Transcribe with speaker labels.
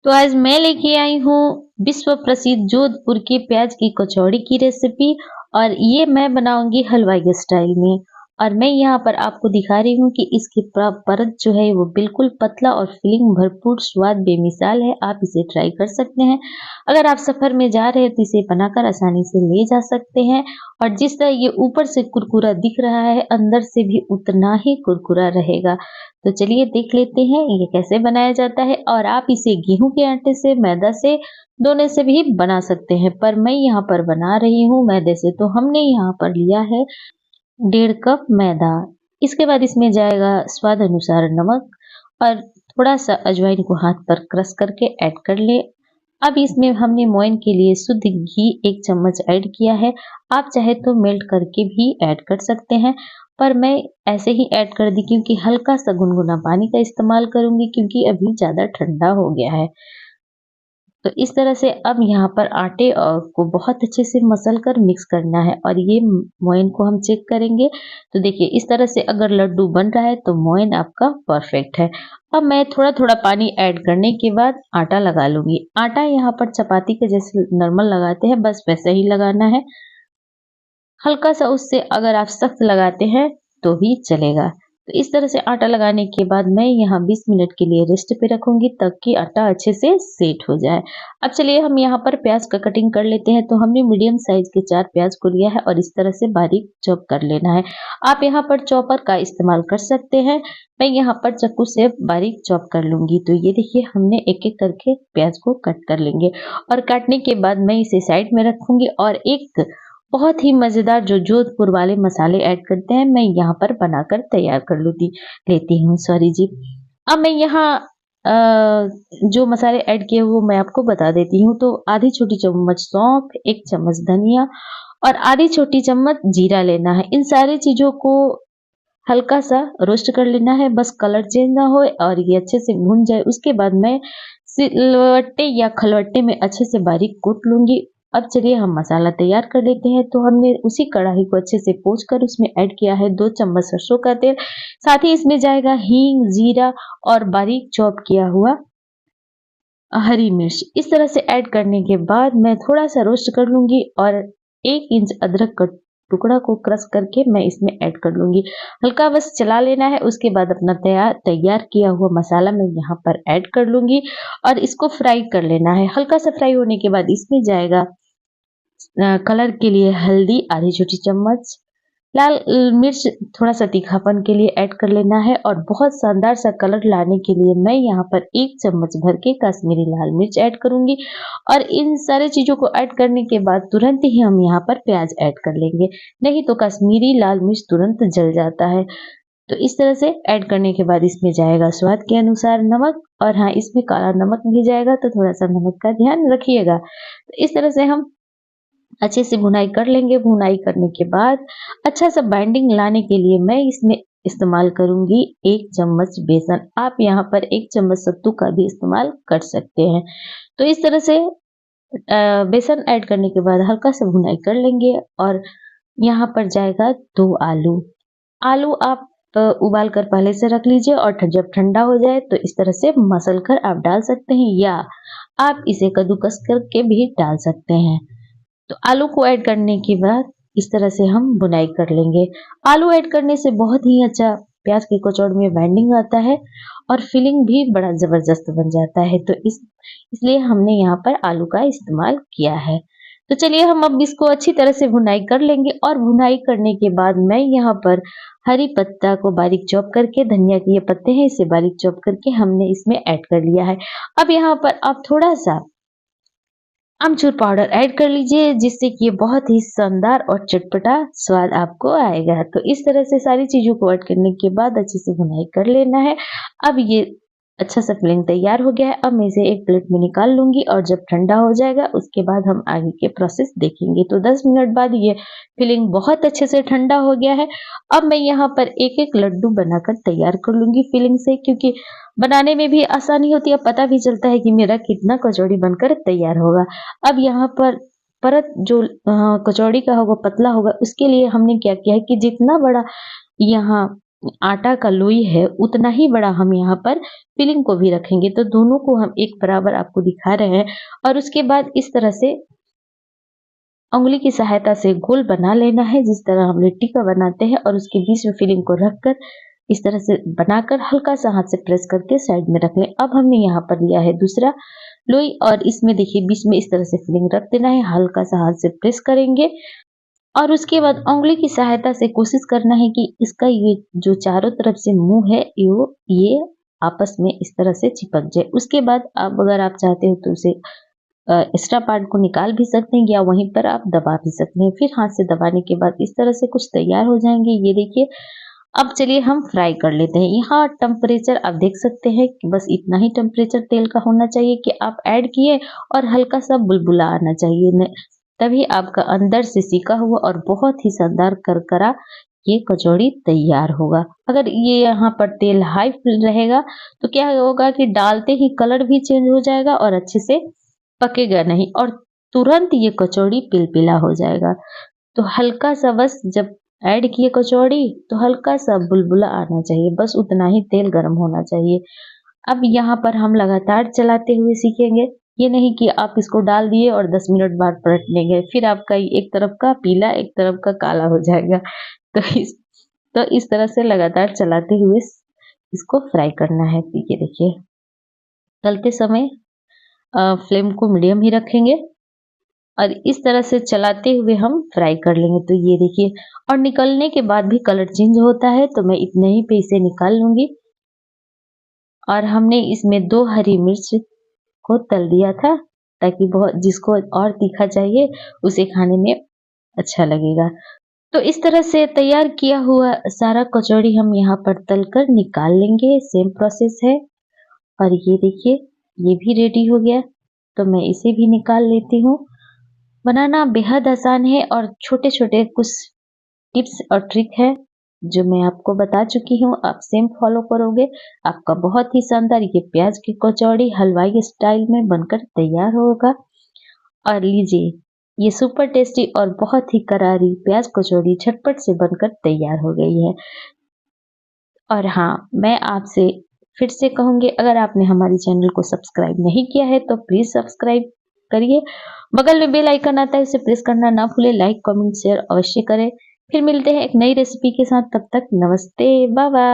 Speaker 1: तो आज मैं लेके आई हूँ विश्व प्रसिद्ध जोधपुर के प्याज की कचौड़ी की रेसिपी। और ये मैं बनाऊंगी हलवाई स्टाइल में। और मैं यहाँ पर आपको दिखा रही हूँ कि इसकी परत जो है वो बिल्कुल पतला और फिलिंग भरपूर, स्वाद बेमिसाल है। आप इसे ट्राई कर सकते हैं। अगर आप सफर में जा रहे हैं तो इसे बनाकर आसानी से ले जा सकते हैं। और जिस तरह ये ऊपर से कुरकुरा दिख रहा है, अंदर से भी उतना ही कुरकुरा रहेगा। तो चलिए देख लेते हैं ये कैसे बनाया जाता है। और आप इसे गेहूं के आटे से, मैदा से, दोनों से भी बना सकते हैं, पर मैं यहाँ पर बना रही हूँ मैदे से। तो हमने यहाँ पर लिया है 1.5 कप मैदा। इसके बाद इसमें जाएगा स्वाद अनुसार नमक और थोड़ा सा अजवाइन को हाथ पर क्रश करके ऐड कर ले। अब इसमें हमने मोइन के लिए शुद्ध घी 1 चम्मच ऐड किया है। आप चाहे तो मेल्ट करके भी ऐड कर सकते हैं, पर मैं ऐसे ही ऐड कर दी क्योंकि हल्का सा गुनगुना पानी का इस्तेमाल करूंगी, क्योंकि अभी ज़्यादा ठंडा हो गया है। तो इस तरह से अब यहाँ पर आटे को बहुत अच्छे से मसल कर मिक्स करना है। और ये मोइन को हम चेक करेंगे। तो देखिए इस तरह से अगर लड्डू बन रहा है तो मोइन आपका परफेक्ट है। अब मैं थोड़ा थोड़ा पानी ऐड करने के बाद आटा लगा लूंगी। आटा यहाँ पर चपाती के जैसे नॉर्मल लगाते हैं, बस वैसे ही लगाना है। हल्का सा उससे अगर आप सख्त लगाते हैं तो भी चलेगा। तो इस तरह से आटा लगाने के बाद मैं यहाँ 20 मिनट के लिए रेस्ट पे रखूंगी ताकि आटा अच्छे से सेट हो जाए। अब चलिए हम यहाँ पर प्याज का कटिंग कर लेते हैं। तो हमने मीडियम साइज के 4 प्याज को लिया है और इस तरह से बारीक चॉप कर लेना है। आप यहाँ पर चॉपर का इस्तेमाल कर सकते हैं। मैं यहाँ पर चाकू से बारीक चॉप कर लूंगी। तो ये देखिए हमने एक एक करके प्याज को कट कर लेंगे। और काटने के बाद मैं इसे साइड में रखूंगी और एक बहुत ही मजेदार जो जोधपुर वाले मसाले ऐड करते हैं, मैं यहाँ पर बनाकर तैयार कर लेती हूँ, सॉरी जी। अब मैं यहाँ जो मसाले ऐड किए वो मैं आपको बता देती हूँ। तो आधी छोटी चम्मच सौंफ, 1 चम्मच धनिया और आधी छोटी चम्मच जीरा लेना है। इन सारी चीजों को हल्का सा रोस्ट कर लेना है, बस कलर चेंज ना हो और ये अच्छे से भून जाए। उसके बाद मैं सिलवट्टे या खलवट्टे में अच्छे से बारीक कूट लूंगी। अब चलिए हम मसाला तैयार कर लेते हैं। तो हमने उसी कढ़ाई को अच्छे से पोंछ कर उसमें ऐड किया है 2 चम्मच सरसों का तेल। साथ ही इसमें जाएगा हींग, जीरा और बारीक चॉप किया हुआ हरी मिर्च। इस तरह से ऐड करने के बाद मैं थोड़ा सा रोस्ट कर लूंगी और 1 इंच अदरक का टुकड़ा को क्रश करके मैं इसमें ऐड कर लूंगी। हल्का बस चला लेना है। उसके बाद अपना तैयार तैयार किया हुआ मसाला मैं यहाँ पर ऐड कर लूंगी और इसको फ्राई कर लेना है। हल्का सा फ्राई होने के बाद इसमें जाएगा कलर के लिए हल्दी आधी छोटी चम्मच, लाल मिर्च थोड़ा सा तीखापन के लिए ऐड कर लेना है। और बहुत शानदार सा कलर लाने के लिए मैं यहाँ पर 1 चम्मच भर के कश्मीरी लाल मिर्च ऐड करूंगी। और इन सारे चीजों को ऐड करने के बाद तुरंत ही हम यहाँ पर प्याज ऐड कर लेंगे, नहीं तो कश्मीरी लाल मिर्च तुरंत जल जाता है। तो इस तरह से ऐड करने के बाद इसमें जाएगा स्वाद के अनुसार नमक। और हाँ, इसमें काला नमक भी जाएगा तो थोड़ा सा नमक का ध्यान रखिएगा। तो इस तरह से हम अच्छे से भुनाई कर लेंगे। भुनाई करने के बाद अच्छा सा बाइंडिंग लाने के लिए मैं इसमें इस्तेमाल करूंगी 1 चम्मच बेसन। आप यहाँ पर 1 चम्मच सत्तू का भी इस्तेमाल कर सकते हैं। तो इस तरह से बेसन ऐड करने के बाद हल्का सा भुनाई कर लेंगे। और यहाँ पर जाएगा 2 आलू। आलू आप उबाल कर पहले से रख लीजिए और जब ठंडा हो जाए तो इस तरह से मसल कर आप डाल सकते हैं, या आप इसे कद्दूकस करके भी डाल सकते हैं। तो आलू को ऐड करने के बाद इस तरह से हम बुनाई कर लेंगे। आलू ऐड करने से बहुत ही अच्छा प्याज की कचौड़ी में बाइंडिंग आता है और फिलिंग भी बड़ा जबरदस्त बन जाता है। तो इसलिए हमने यहाँ पर आलू का इस्तेमाल किया है। तो चलिए हम अब इसको अच्छी तरह से भुनाई कर लेंगे। और भुनाई करने के बाद मैं यहाँ पर हरी पत्ता को बारीक चॉप करके, धनिया के ये पत्ते हैं इसे बारीक चॉप करके हमने इसमें ऐड कर लिया है। अब यहाँ पर आप थोड़ा सा आमचूर पाउडर ऐड कर लीजिए, जिससे कि ये बहुत ही शानदार और चटपटा स्वाद आपको आएगा। तो इस तरह से सारी चीजों को ऐड करने के बाद अच्छे से भुनाई कर लेना है। अब ये अच्छा सा फिलिंग तैयार हो गया है। अब मैं इसे एक प्लेट में निकाल लूंगी और जब ठंडा हो जाएगा उसके बाद हम आगे के प्रोसेस देखेंगे। तो 10 मिनट बाद ये फिलिंग बहुत अच्छे से ठंडा हो गया है। अब मैं यहाँ पर एक एक लड्डू बनाकर तैयार कर लूंगी फिलिंग से, क्योंकि बनाने में भी आसानी होती है, पता भी चलता है कि मेरा कितना कचौड़ी बनकर तैयार होगा। अब यहाँ पर परत जो कचौड़ी का होगा पतला होगा, उसके लिए हमने क्या किया है कि जितना बड़ा यहाँ आटा का लोई है उतना ही बड़ा हम यहाँ पर फिलिंग को भी रखेंगे। तो दोनों को हम एक बराबर आपको दिखा रहे हैं और उसके बाद इस तरह से उंगली की सहायता से गोल बना लेना है, जिस तरह हम लिट्टी का बनाते हैं, और उसके बीच में फिलिंग को रखकर इस तरह से बनाकर हल्का सा हाथ से प्रेस करके साइड में रख लें। अब हमने यहाँ पर लिया है दूसरा लोई और इसमें देखिए बीच में इस तरह से फिलिंग रख देना है, हल्का सा हाथ से प्रेस करेंगे और उसके बाद उंगली की सहायता से कोशिश करना है कि इसका ये जो चारों तरफ से मुंह है ये आपस में इस तरह से चिपक जाए। उसके बाद आप अगर आप चाहते हो तो उसे एक्स्ट्रा पार्ट को निकाल भी सकते हैं या वहीं पर आप दबा भी सकते हैं। फिर हाथ से दबाने के बाद इस तरह से कुछ तैयार हो जाएंगे, ये देखिए। अब चलिए हम फ्राई कर लेते हैं। यहाँ टेम्परेचर आप देख सकते हैं कि बस इतना ही टेम्परेचर तेल का होना चाहिए कि आप ऐड किए और हल्का सा बुलबुला आना चाहिए, तभी आपका अंदर से सिका हुआ और बहुत ही शानदार करकरा ये कचौड़ी तैयार होगा। अगर ये यहाँ पर तेल हाई रहेगा तो क्या होगा कि डालते ही कलर भी चेंज हो जाएगा और अच्छे से पकेगा नहीं और तुरंत ये कचौड़ी पिलपिला हो जाएगा। तो हल्का सा बस जब ऐड किए कचौड़ी तो हल्का सा बुलबुला आना चाहिए, बस उतना ही तेल गर्म होना चाहिए। अब यहाँ पर हम लगातार चलाते हुए सीखेंगे, ये नहीं कि आप इसको डाल दिए और 10 मिनट बाद पलट लेंगे, फिर आपका एक तरफ का पीला एक तरफ का काला हो जाएगा। तो इस तरह से लगातार चलाते हुए इसको फ्राई करना है। ये देखिए, तलते समय फ्लेम को मीडियम ही रखेंगे और इस तरह से चलाते हुए हम फ्राई कर लेंगे। तो ये देखिए, और निकलने के बाद भी कलर चेंज होता है, तो मैं इतने ही पे इसे निकाल लूंगी। और हमने इसमें 2 हरी मिर्च को तल दिया था ताकि बहुत जिसको और तीखा चाहिए उसे खाने में अच्छा लगेगा। तो इस तरह से तैयार किया हुआ सारा कचौड़ी हम यहाँ पर तलकर निकाल लेंगे। सेम प्रोसेस है। और ये देखिए, ये भी रेडी हो गया, तो मैं इसे भी निकाल लेती हूँ। बनाना बेहद आसान है और छोटे छोटे कुछ टिप्स और ट्रिक है जो मैं आपको बता चुकी हूँ, आप सेम फॉलो करोगे, आपका बहुत ही शानदार ये प्याज की कचौड़ी हलवाई स्टाइल में बनकर तैयार होगा। और लीजिए, ये सुपर टेस्टी और बहुत ही करारी प्याज कचौड़ी झटपट से बनकर तैयार हो गई है। और हाँ, मैं आपसे फिर से कहूँगी, अगर आपने हमारे चैनल को सब्सक्राइब नहीं किया है तो प्लीज सब्सक्राइब करिए। बगल में बेल आइकन आता है, उसे प्रेस करना ना भूले। लाइक कमेंट शेयर अवश्य करें। फिर मिलते हैं एक नई रेसिपी के साथ, तब तक नमस्ते, बाय बाय।